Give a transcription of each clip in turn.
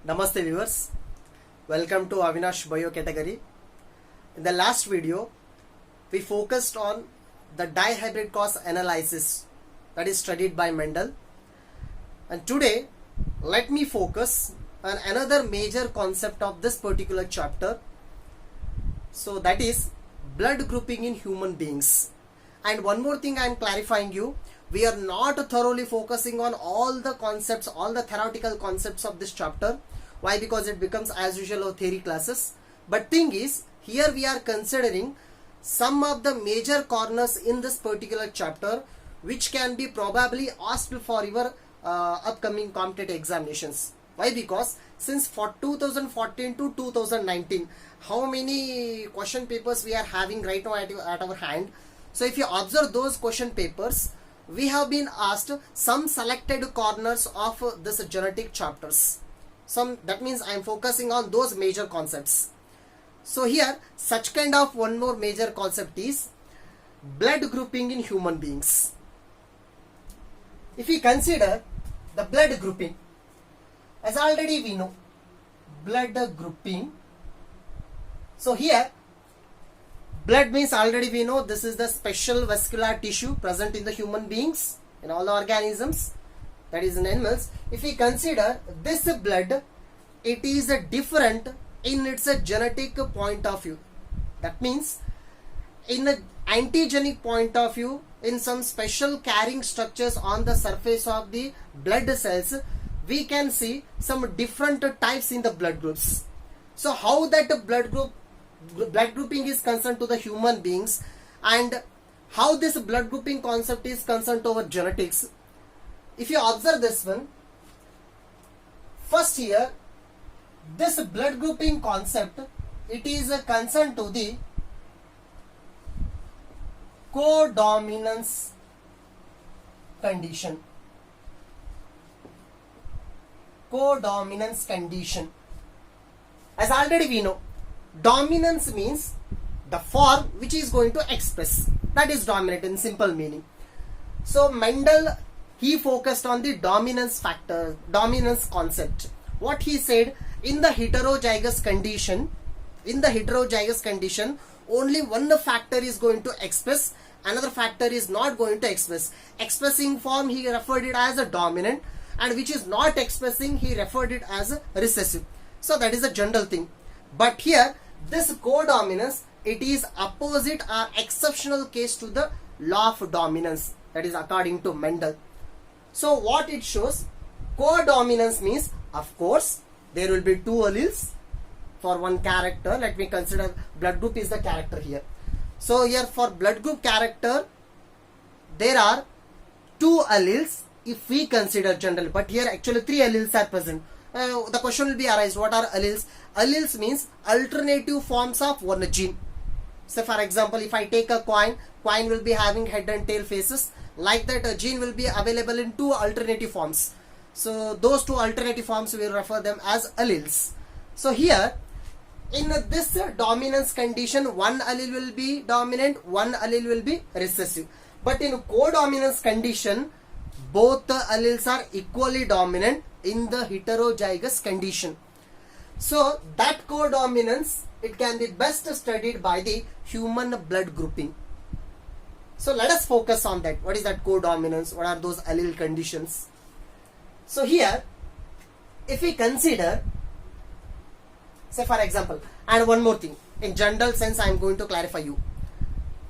Namaste viewers, welcome to Avinash Bio category. In the last video, we focused on the dihybrid cause analysis that is studied by Mendel. And today, let me focus on another major concept of this particular chapter. So that is blood grouping in human beings. And one more thing I am clarifying you, we are not thoroughly focusing on all the concepts, all the theoretical concepts of this chapter. Why? Because it becomes as usual of theory classes. But thing is, here we are considering some of the major corners in this particular chapter which can be probably asked for your upcoming competitive examinations. Why? Because since 2014 to 2019, how many question papers we are having right now at our hand. So if you observe those question papers, we have been asked some selected corners of this genetic chapters. That means I am focusing on those major concepts. So here such kind of one more major concept is blood grouping in human beings. If we consider the blood grouping, as already we know, blood grouping. So here blood means already we know this is the special vascular tissue present in the human beings, in all the organisms, that is in animals. If we consider this blood, it is different in its genetic point of view. That means in an antigenic point of view, in some special carrying structures on the surface of the blood cells, we can see some different types in the blood groups. So how that blood grouping is concerned to the human beings, and how this blood grouping concept is concerned over genetics. If you observe this one, first here, this blood grouping concept, it is a concern to the codominance condition. Codominance condition. As already we know, dominance means the form which is going to express. That is dominant in simple meaning. So Mendel, he focused on the dominance factor, dominance concept. What he said, in the heterozygous condition, only one factor is going to express, another factor is not going to express. Expressing form, he referred it as a dominant, and which is not expressing, he referred it as a recessive. So that is a general thing. But here, this codominance, it is opposite or exceptional case to the law of dominance. That is according to Mendel. So what it shows, codominance means, of course, there will be two alleles for one character. Let me consider blood group is the character here. So here for blood group character, there are two alleles if we consider general, but here actually three alleles are present. The question will be arise, what are alleles? Alleles means alternative forms of one gene. So for example, if I take a coin will be having head and tail faces. Like that, a gene will be available in two alternative forms. So those two alternative forms, we will refer them as alleles. So here, in this dominance condition, one allele will be dominant, one allele will be recessive. But in codominance condition, both the alleles are equally dominant in the heterozygous condition. So that codominance, it can be best studied by the human blood grouping. So let us focus on that. What is that codominance? What are those allele conditions? So here, if we consider, say for example, and one more thing, in general sense I am going to clarify you.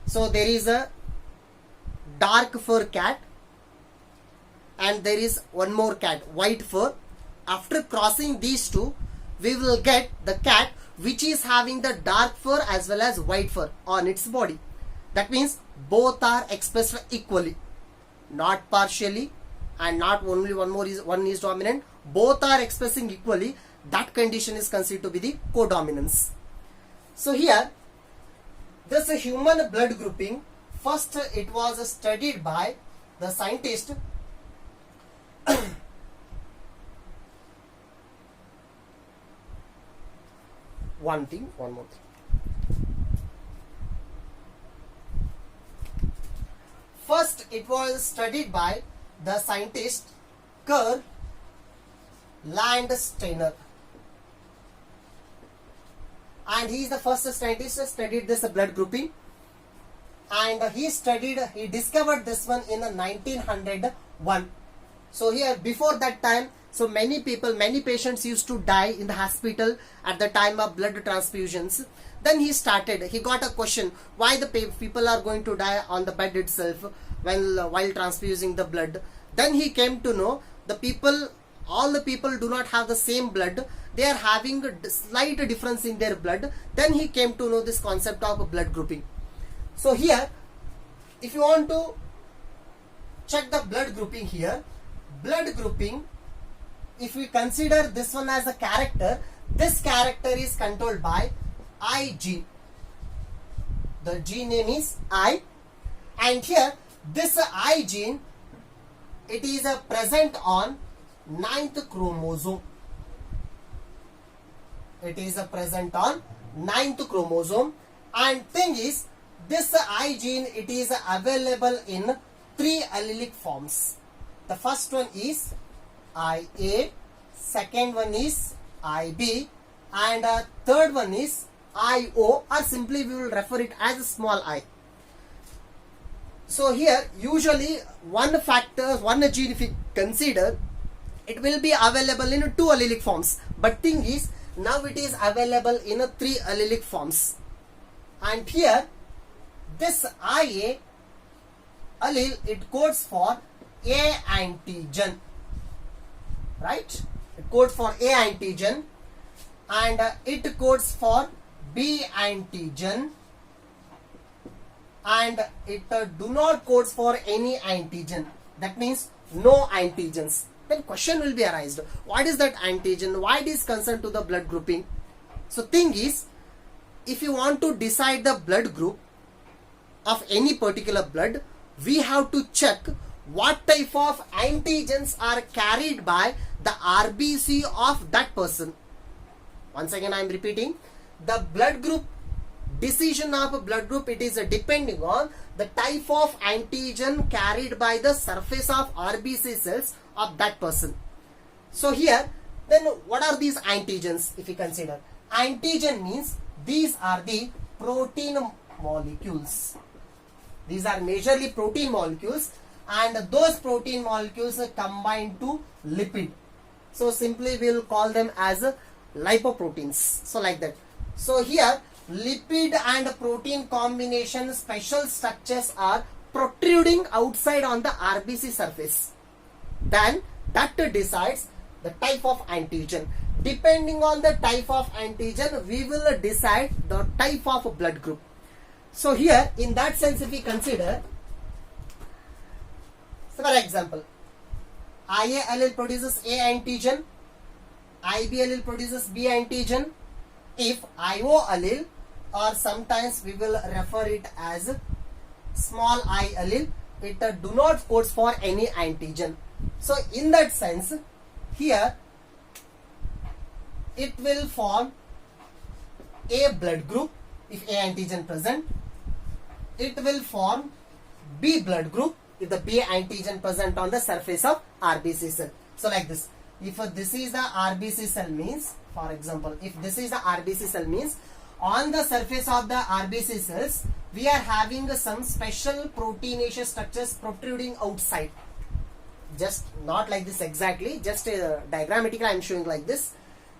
So there is a dark fur cat and there is one more cat, white fur. After crossing these two, we will get the cat which is having the dark fur as well as white fur on its body. That means both are expressed equally, not partially, and not only one is dominant. Both are expressing equally. That condition is considered to be the codominance. So here, this human blood grouping, first it was studied by the scientist one more thing. First, it was studied by the scientist Karl Landsteiner. and he is the first scientist who studied this blood grouping, and he discovered this one in 1901. So here, before that time, so many patients used to die in the hospital at the time of blood transfusions. Then he got a question, why the people are going to die on the bed itself while transfusing the blood. Then he came to know all the people do not have the same blood. They are having a slight difference in their blood. Then he came to know this concept of blood grouping. So here, if you want to check the blood grouping here, blood grouping, if we consider this one as a character, this character is controlled by I gene. The gene name is I, and here this I gene, it is present on 9th chromosome. It is present on 9th chromosome, and thing is, this I gene, it is available in 3 allelic forms. The first one is IA, second one is IB, and third one is IO, or simply we will refer it as a small I. So here, usually one gene if we consider, it will be available in 2 allelic forms. But thing is, now it is available in 3 allelic forms. And here, this IA allele, it codes for A antigen, right? It codes for A antigen, and it codes for B antigen, and it do not codes for any antigen. That means no antigens. Then question will be arised, what is that antigen? Why it is concerned to the blood grouping? So thing is, if you want to decide the blood group of any particular blood, we have to check what type of antigens are carried by the RBC of that person. Once again I am repeating, the blood group, decision of a blood group, it is depending on the type of antigen carried by the surface of RBC cells of that person. So here, then what are these antigens if we consider? Antigen means these are the protein molecules. These are majorly protein molecules, and those protein molecules combine to lipid. So simply we will call them as lipoproteins. So like that. So here, lipid and protein combination special structures are protruding outside on the RBC surface. Then that decides the type of antigen. Depending on the type of antigen, we will decide the type of blood group. So here, in that sense, if we consider, so for example, IA allele produces A antigen, IB allele produces B antigen. If IO allele, or sometimes we will refer it as small I allele, it do not codes for any antigen. So in that sense, here it will form A blood group if A antigen present. It will form B blood group if the B antigen present on the surface of RBC cell. So like this. If this is the RBC cell means, for example, if this is the RBC cell means, on the surface of the RBC cells, we are having some special proteinaceous structures protruding outside. Just not like this exactly, just diagrammatically I am showing like this.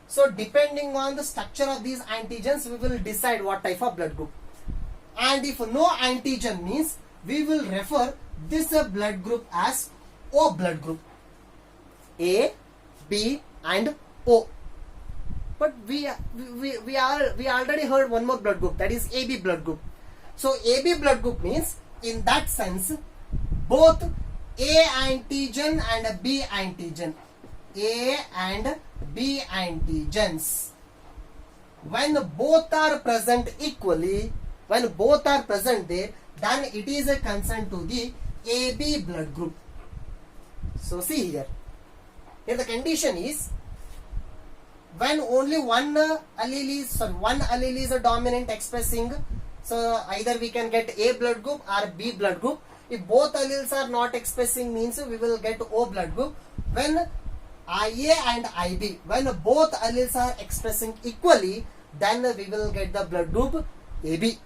So depending on the structure of these antigens, we will decide what type of blood group. And if no antigen means, we will refer this blood group as O blood group. A, B and O. But we already heard one more blood group, that is AB blood group. So AB blood group means, in that sense, both A antigen and B antigen, A and B antigens, when both are present equally, when both are present there, then it is a concern to the AB blood group. So see here, the condition is when only one allele is a dominant expressing, so either we can get A blood group or B blood group. If both alleles are not expressing means, we will get O blood group. When IA and IB, when both alleles are expressing equally, then we will get the blood group AB.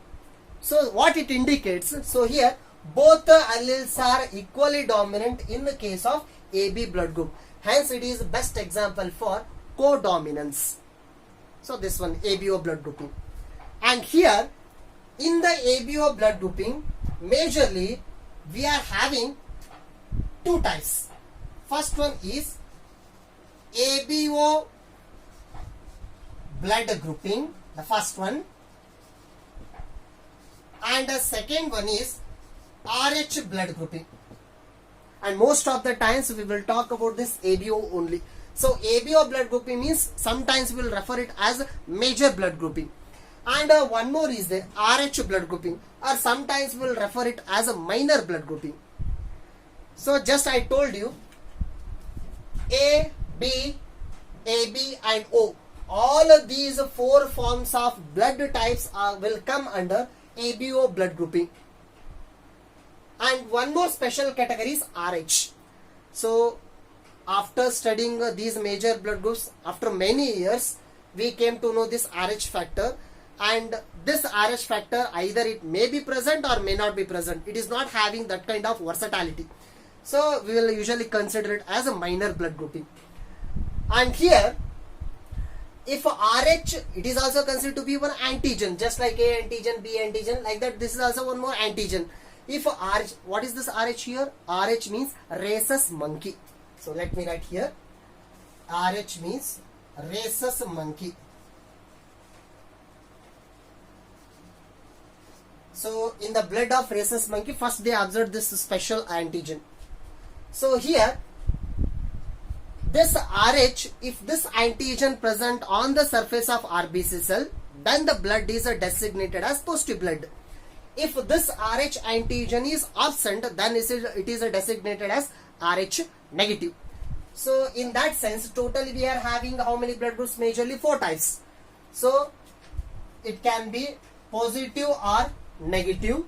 So what it indicates, so here both the alleles are equally dominant in the case of AB blood group. Hence it is best example for codominance. So this one, ABO blood grouping. And here in the ABO blood grouping, majorly we are having two types. First one is ABO blood grouping, the first one, and the second one is RH blood grouping. And most of the times we will talk about this ABO only. So ABO blood grouping means sometimes we will refer it as major blood grouping. And one more is the RH blood grouping, or sometimes we will refer it as a minor blood grouping. So just I told you A, B, AB and O. All of these four forms of blood types will come under ABO blood grouping. And one more special category is RH. So after studying these major blood groups, after many years, we came to know this RH factor. And this RH factor, either it may be present or may not be present. It is not having that kind of versatility. So we will usually consider it as a minor blood grouping. And here, if RH, it is also considered to be one antigen, just like A antigen, B antigen, like that. This is also one more antigen. If RH, what is this RH here? RH means rhesus monkey. So let me write here. RH means rhesus monkey. So in the blood of rhesus monkey, first they observed this special antigen. So here, this RH, if this antigen present on the surface of RBC cell, then the blood is designated as positive blood. If this RH antigen is absent, then it is designated as RH negative. So in that sense, totally we are having how many blood groups? Majorly 4 types. So it can be positive or negative,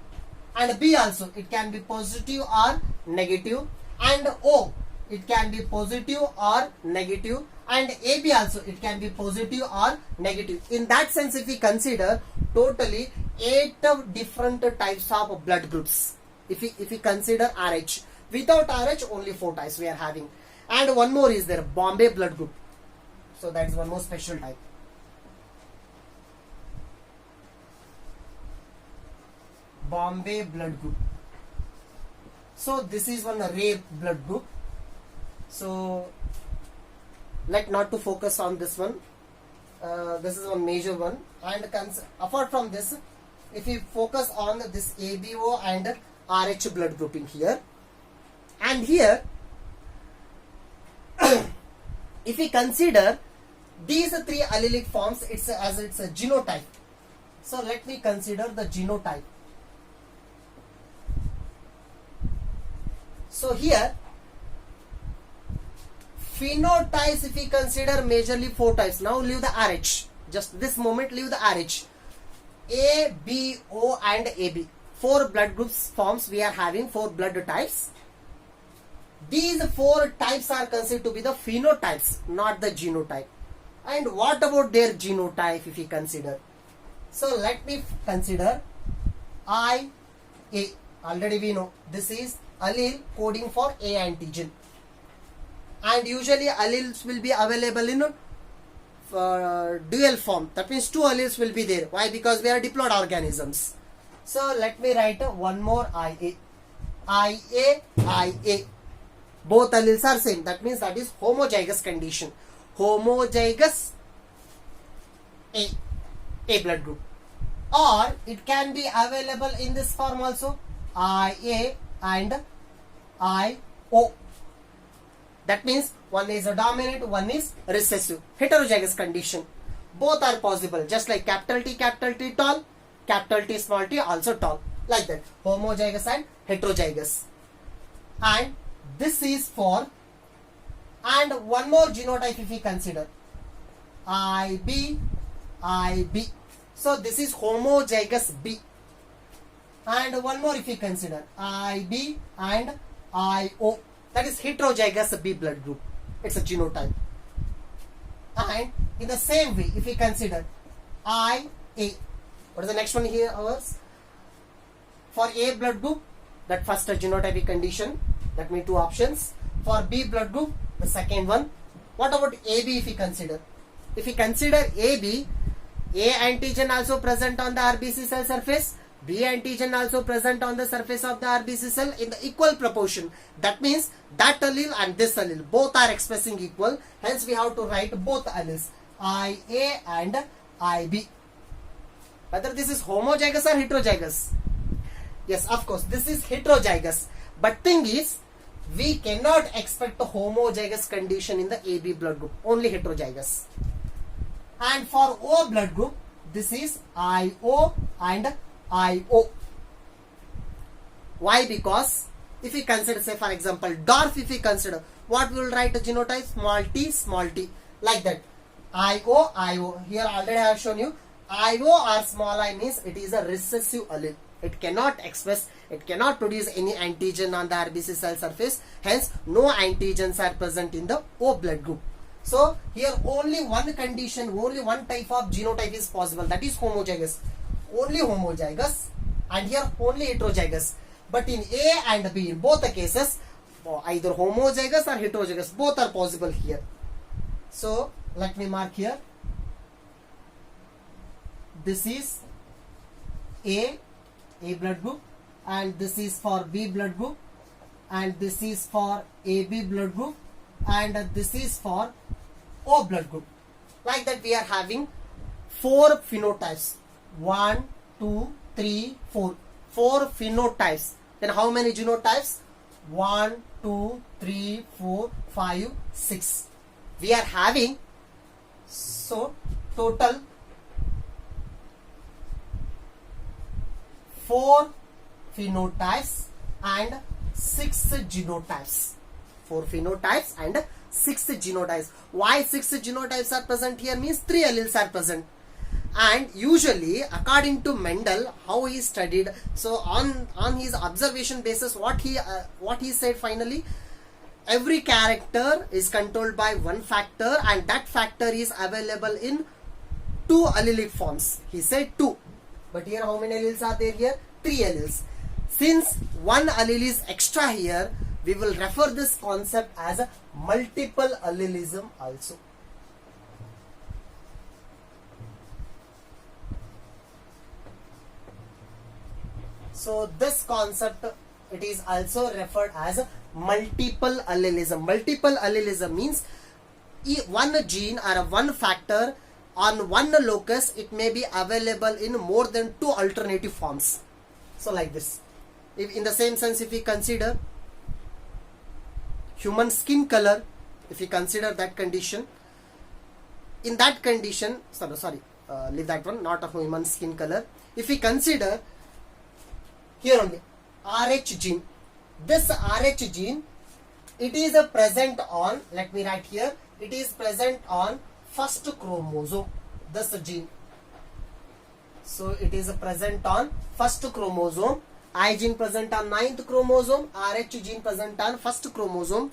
and B also, it can be positive or negative, and O, it can be positive or negative, and AB also, it can be positive or negative. In that sense, if we consider totally 8 different types of blood groups, if we consider RH, without RH only 4 types we are having. And one more is there, Bombay blood group. So that is one more special type. Bombay blood group. So this is one rare blood group. So like not to focus on this one. This is one major one. And apart from this, if we focus on this ABO and RH blood grouping here, and here if we consider these 3 allelic forms, it's a genotype. So let me consider the genotype. So here, phenotypes, if we consider majorly 4 types. Now leave the RH. Just this moment leave the RH. A, B, O and AB. 4 blood groups forms we are having, 4 blood types. These 4 types are considered to be the phenotypes, not the genotype. And what about their genotype if we consider? So let me consider IA. Already we know this is allele coding for A antigen. And usually alleles will be available in dual form. That means 2 alleles will be there. Why? Because they are diploid organisms. So let me write one more IA. IA. Both alleles are same. That means that is homozygous condition. Homozygous A blood group. Or it can be available in this form also. IA and IO. That means one is a dominant, one is recessive. Heterozygous condition. Both are possible. Just like capital T tall, capital T small t also tall. Like that. Homozygous and heterozygous. And this is for, and one more genotype if we consider. IB. So this is homozygous B. And one more if we consider IB and IO. That is heterozygous B blood group. It's a genotype. And in the same way, if we consider IA. What is the next one here? Ours for A blood group, that first genotypic condition, that means two options. For B blood group, the second one. What about AB if we consider? If we consider AB, A antigen also present on the RBC cell surface, B antigen also present on the surface of the RBC cell in the equal proportion. That means that allele and this allele both are expressing equal. Hence we have to write both alleles, IA and IB. Whether this is homozygous or heterozygous? Yes, of course, this is heterozygous. But thing is, we cannot expect a homozygous condition in the AB blood group, only heterozygous. And for O blood group, this is IO and IO. Why? Because if we consider, say for example, dwarf, if we consider, what we will write a genotype? Small t, like that. IO, IO. Here already I have shown you. IO or small I means it is a recessive allele. It cannot express, it cannot produce any antigen on the RBC cell surface. Hence, no antigens are present in the O blood group. So, here only one condition, only one type of genotype is possible. That is homozygous. Only homozygous. And here only heterozygous. But in A and B, in both the cases, either homozygous or heterozygous, both are possible here. So, let me mark here. This is A blood group, and this is for B blood group, and this is for AB blood group, and this is for O blood group. Like that we are having 4 phenotypes. 1, 2, 3, 4. 4 phenotypes. Then how many genotypes? 1, 2, 3, 4, 5, 6. We are having, so total 4 phenotypes and 6 genotypes. 4 phenotypes and 6 genotypes. Why 6 genotypes are present here means 3 alleles are present. And usually, according to Mendel, how he studied, so on his observation basis, what he said finally, every character is controlled by one factor, and that factor is available in 2 allelic forms. He said 2. But here how many alleles are there here? 3 alleles. Since one allele is extra here, we will refer this concept as a multiple allelism also. So this concept, it is also referred as multiple allelism. Multiple allelism means one gene or one factor on one locus, it may be available in more than 2 alternative forms. So like this. If in the same sense, if we consider human skin color, if we consider that condition, in that condition, leave that one, not a human skin color. If we consider here only Rh gene, this Rh gene, it is present on, let me write here, it is present on first chromosome, this gene. So it is present on first chromosome. I gene present on 9th chromosome, Rh gene present on first chromosome.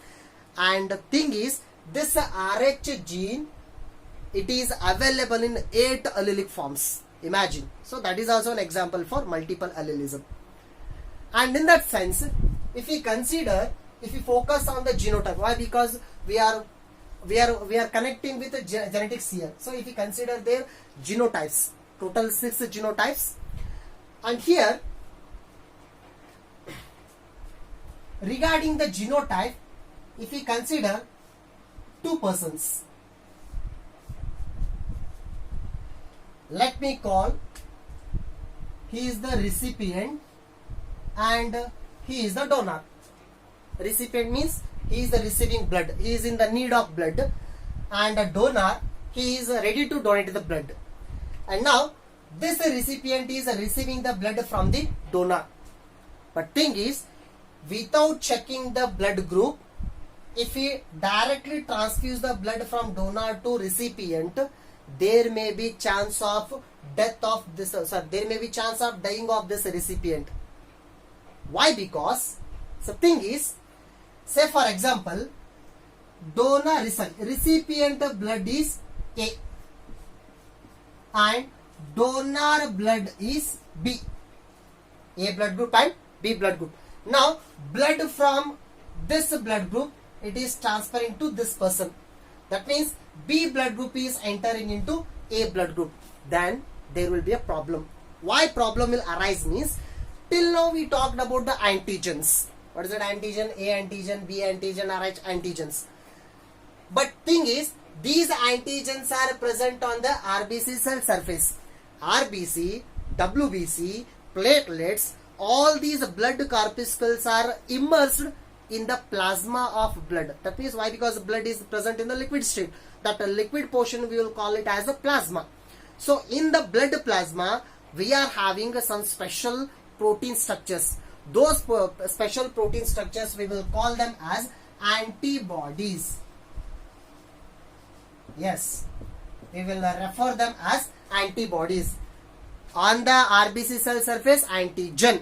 And the thing is, this Rh gene, it is available in 8 allelic forms. Imagine. So that is also an example for multiple allelism. And in that sense, if we consider, if we focus on the genotype, why? Because we are connecting with the genetics here. So if we consider their genotypes, total 6 genotypes, and here regarding the genotype, if we consider 2 persons, let me call, he is the recipient and he is the donor. Recipient means he is the receiving blood, he is in the need of blood, and a donor, he is ready to donate the blood. And now this recipient is receiving the blood from the donor. But thing is, without checking the blood group, if we directly transfuse the blood from donor to recipient, there may be chance of death of this, there may be chance of dying of this recipient. Why? Because the thing is, say for example, recipient blood is A and donor blood is B. A blood group and B blood group. Now blood from this blood group, it is transferring to this person. That means B blood group is entering into A blood group. Then there will be a problem. Why problem will arise means, till now we talked about the antigens. What is that antigen? A antigen, B antigen, Rh antigens. But thing is, these antigens are present on the RBC cell surface. RBC, WBC, platelets, all these blood corpuscles are immersed in the plasma of blood. That means why? Because blood is present in the liquid state. That liquid portion we will call it as a plasma. So in the blood plasma, we are having some special protein structures. Those special protein structures we will call them as antibodies. Yes, we will refer them as antibodies. On the RBC cell surface, antigen.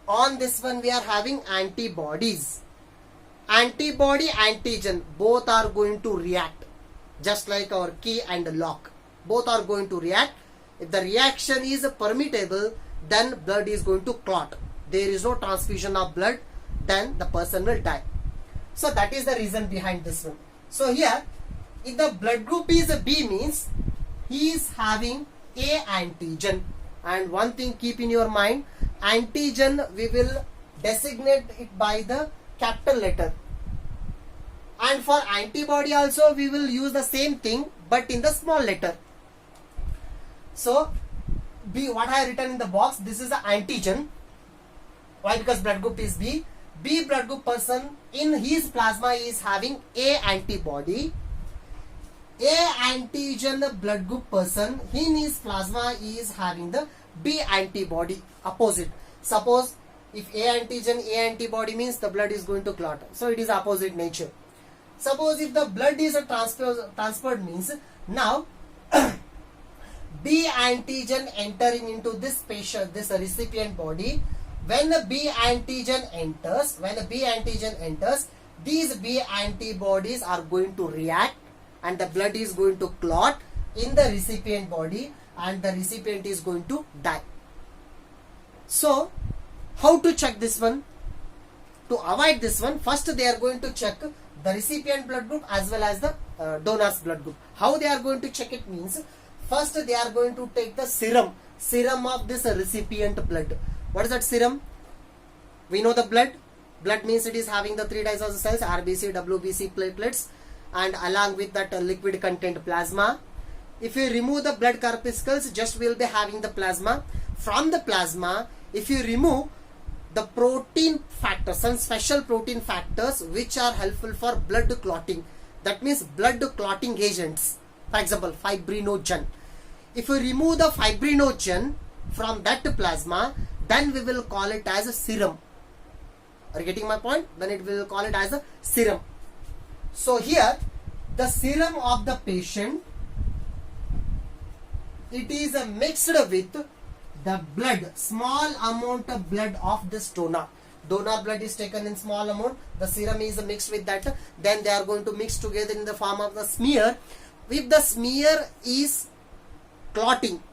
On this one we are having antibodies. Antibody, antigen, both are going to react. Just like our key and lock. Both are going to react. If the reaction is permittable, then blood is going to clot. There is no transfusion of blood, then the person will die. So that is the reason behind this one. So here, if the blood group is a B, means he is having A antigen. And one thing keep in your mind, antigen we will designate it by the capital letter. And for antibody also we will use the same thing but in the small letter. So B, what I have written in the box, this is the antigen. Why? Because blood group is B. B blood group person, in his plasma is having A antibody. A antigen blood group person, in his plasma is having the B antibody, opposite. Suppose if A antigen, A antibody means the blood is going to clot. So it is opposite nature. Suppose if the blood is transferred means, now B antigen entering into this patient, this recipient body. When the B antigen enters, these B antibodies are going to react and the blood is going to clot in the recipient body and the recipient is going to die. So how to check this one? To avoid this one, first they are going to check the recipient blood group as well as the donor's blood group. How they are going to check it means, first they are going to take the serum of this recipient blood. What is that serum? We know the blood. Blood means it is having the 3 digestive cells, RBC, WBC, platelets, and along with that liquid content plasma. If you remove the blood corpuscles, just we will be having the plasma. From the plasma, if you remove the protein factors, some special protein factors which are helpful for blood clotting. That means blood clotting agents. For example, fibrinogen. If you remove the fibrinogen from that plasma, then we will call it as a serum. Are you getting my point? Then it will call it as a serum. So here, the serum of the patient, it is mixed with the blood, small amount of blood of this donor. Donor blood is taken in small amount. The serum is mixed with that. Then they are going to mix together in the form of the smear. If the smear is clotting,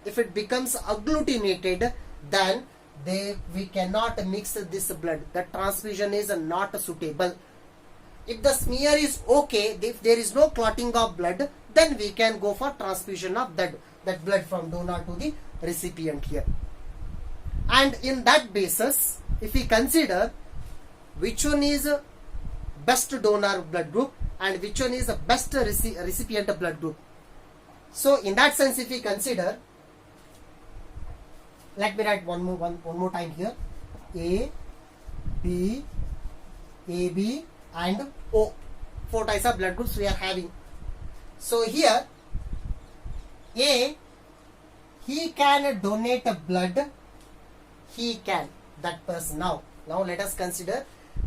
if it becomes agglutinated, then we cannot mix this blood. The transfusion is not suitable. If the smear is okay, if there is no clotting of blood, then we can go for transfusion of that blood from donor to the recipient here. And in that basis, if we consider which one is best donor blood group and which one is the best recipient blood group. So in that sense, if we consider, let me write one more time here. A, B, AB and O. 4 types of blood groups we are having. So here, A, he can donate blood. He can. That person. Now let us consider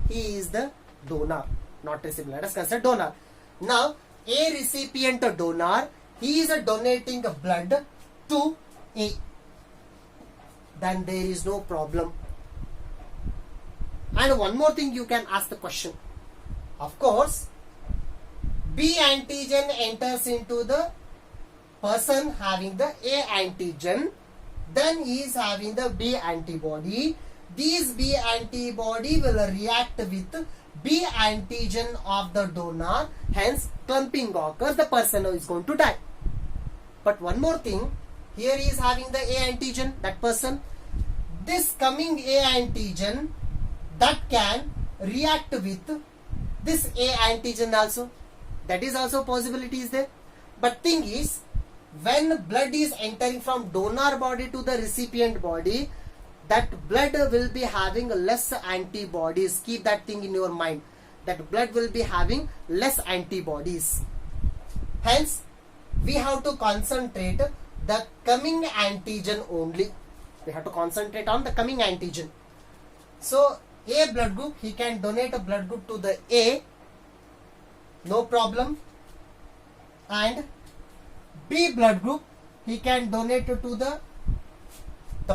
he is the donor, not recipient. Let us consider donor. Now A recipient donor, he is donating blood to A. Then there is no problem. And one more thing, you can ask the question. Of course, B antigen enters into the person having the A antigen, then he is having the B antibody. These B antibody will react with B antigen of the donor, hence clumping occurs, the person is going to die. But one more thing, here he is having the A antigen, that person. This coming A antigen that can react with this A antigen also. That is also possibility is there. But thing is, when blood is entering from donor body to the recipient body, that blood will be having less antibodies. Keep that thing in your mind. That blood will be having less antibodies. Hence, we have to concentrate the coming antigen only. We have to concentrate on the coming antigen. So, A blood group, he can donate a blood group to the A, no problem. And B blood group, he can donate to the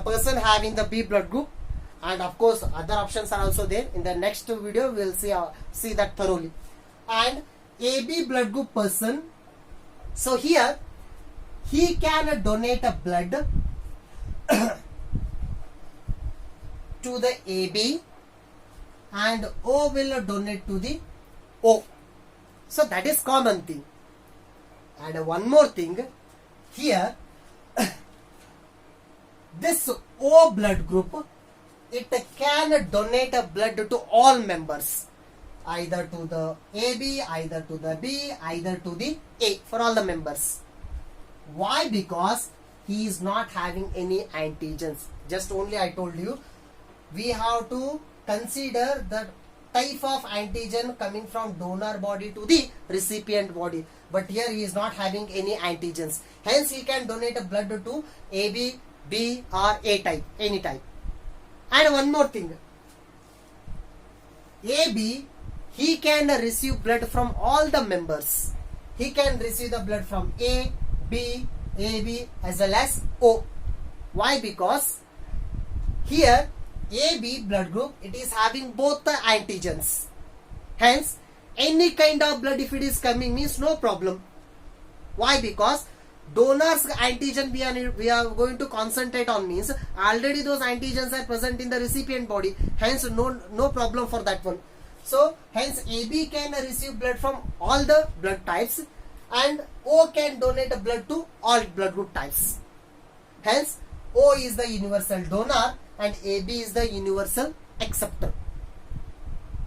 person having the B blood group. And of course, other options are also there. In the next video, we will see that thoroughly. And AB blood group person, so here, he can donate a blood to the AB and O will donate to the O. So that is common thing. And one more thing, here, this O blood group, it can donate a blood to all members, either to the AB, either to the B, either to the A, for all the members. Why? Because he is not having any antigens. Just only I told you, we have to consider the type of antigen coming from donor body to the recipient body. But here he is not having any antigens. Hence he can donate a blood to AB, B or A type, any type. And one more thing, AB, he can receive blood from all the members. He can receive the blood from A, B, AB as well as O. Why? Because here AB blood group, it is having both the antigens. Hence, any kind of blood if it is coming means no problem. Why? Because donor's antigen we are going to concentrate on means already those antigens are present in the recipient body. Hence, no problem for that one. So, hence AB can receive blood from all the blood types and O can donate a blood to all blood group types. Hence, O is the universal donor and AB is the universal acceptor.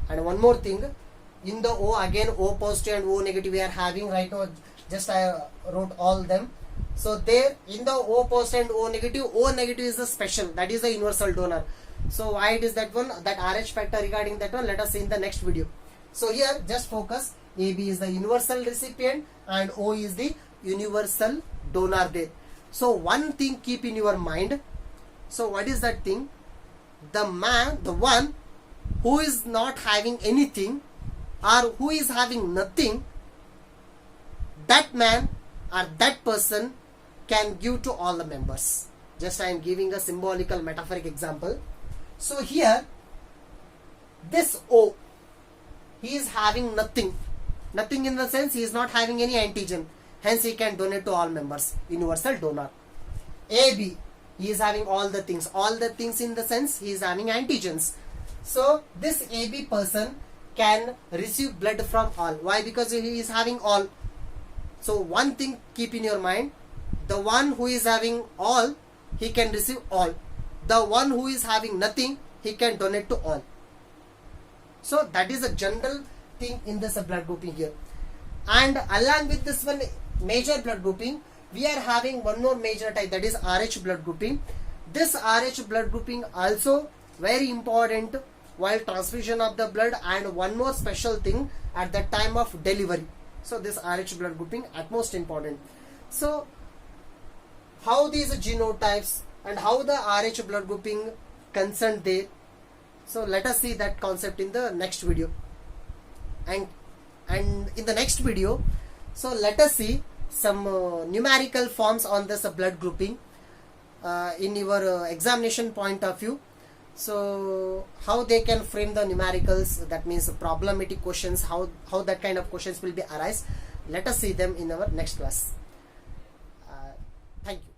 And one more thing, in the O, again O positive and O negative we are having right now, just I wrote all them. So there in the O positive and O negative is the special, that is the universal donor. So why it is that one, that RH factor regarding that one, let us see in the next video. So here just focus, AB is the universal recipient and O is the universal donor there. So one thing keep in your mind. So what is that thing? The one who is not having anything or who is having nothing, that man or that person can give to all the members. Just I am giving a symbolical metaphoric example. So here, this O, he is having nothing. Nothing in the sense he is not having any antigen. Hence he can donate to all members. Universal donor. AB, he is having all the things. All the things in the sense he is having antigens. So this AB person can receive blood from all. Why? Because he is having all. So one thing keep in your mind. The one who is having all, he can receive all. The one who is having nothing, he can donate to all. So that is a general thing in this blood grouping here. And along with this one major blood grouping, we are having one more major type, that is RH blood grouping. This RH blood grouping also very important while transfusion of the blood, and one more special thing at the time of delivery. So this RH blood grouping at most important. So how these genotypes and how the RH blood grouping concerned there. So let us see that concept in the next video. And in the next video, so let us see some numerical forms on this blood grouping in your examination point of view. So how they can frame the numericals, that means problematic questions, how that kind of questions will be arise. Let us see them in our next class. Thank you.